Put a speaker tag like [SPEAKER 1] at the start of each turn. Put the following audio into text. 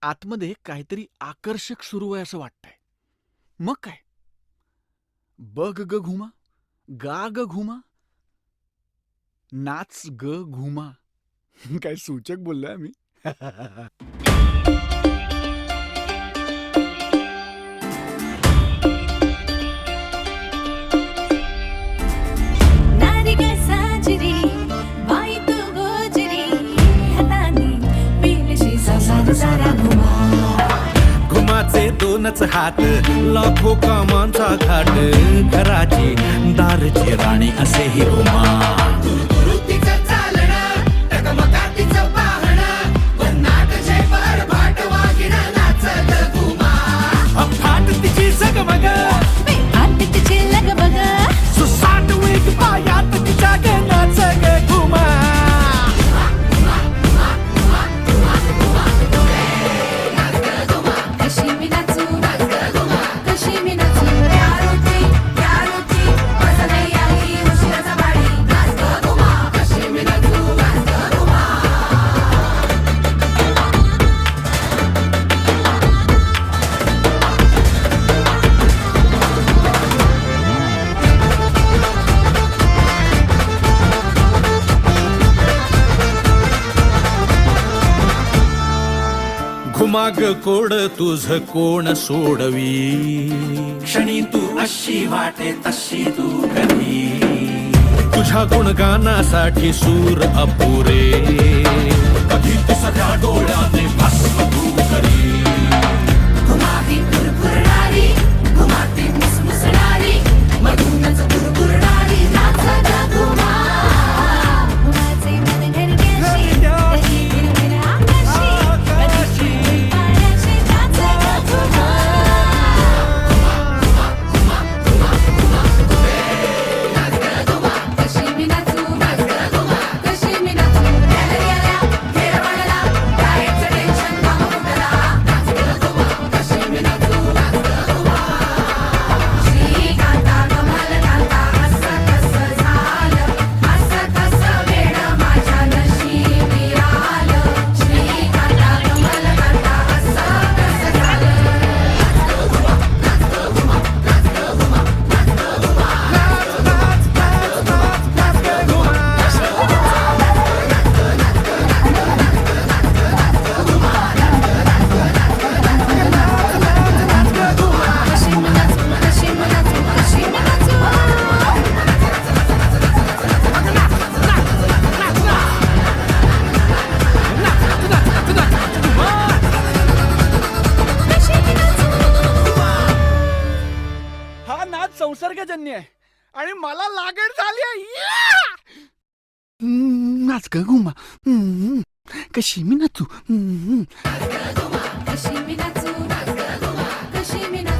[SPEAKER 1] आतमध्ये काहीतरी आकर्षक सुरू आहे असं वाटतंय. मग काय? बघ ग घुमा, गा ग घुमा, नाच ग घुमा. काय सूचक बोललोय मी.
[SPEAKER 2] नारी ग साजरी बाई तू गोजरी हाताने पेलशी संसार सारा घुमा.
[SPEAKER 3] घुमाचे दोनच हात लाखो कामांचा घाट घराची दारची राणी असे ही घुमा. अफाट तिची जगमग
[SPEAKER 2] आत तिचे लगबग
[SPEAKER 3] सुसाट वेग पायात तिच्या ग नाच ग घुमा.
[SPEAKER 2] कशी मी नाचू कशी मी नाचू यारोटी माझा नाही आली उशिराचा बाळी. नाच ग घुमा कशी मी नाचू नाच ग घुमा.
[SPEAKER 3] घुमाग कोड तुझ कोण सोडवी. क्षणी तू अशी वाटे तशी तू कधी. तुझ्या गुणगानासाठी सूर अपुरे. कधी तुझ्या डोळ्याने भस्म तू करी.
[SPEAKER 2] घुमाती फुरफुरणारी घुमाती मुसमुसणारी मधूनच फुरफुरणारी नाच ग घुमा. घुमाचे मन घरग्याशी कधी हिरवेल आकाशी कधी पाण्याशी नाच ग घुमा. कशी मी नाचू कशी मी नाचू गॅलरी आल्या घेर वाढला गायचं टेन्शन काम फुटला. नाच ग घुमा कशी मी नाचू घुमा. श्रीकांता कमाल कांता असं कसं झालं असं कसं वेड माझ्या नशिबी आलं. श्रीकांता कमाल कांता असं कसं झालं. कशी मी नाचू कशी मी नाचू कशी मी नाचू. कशी मी नाचू.
[SPEAKER 1] हा नाच संसर्गजन्य आहे आणि मला लागण झाली आहे. नाच ग घुमा. कशी मी नाचू.
[SPEAKER 2] कशी मी नाचू कशी मी नाचू.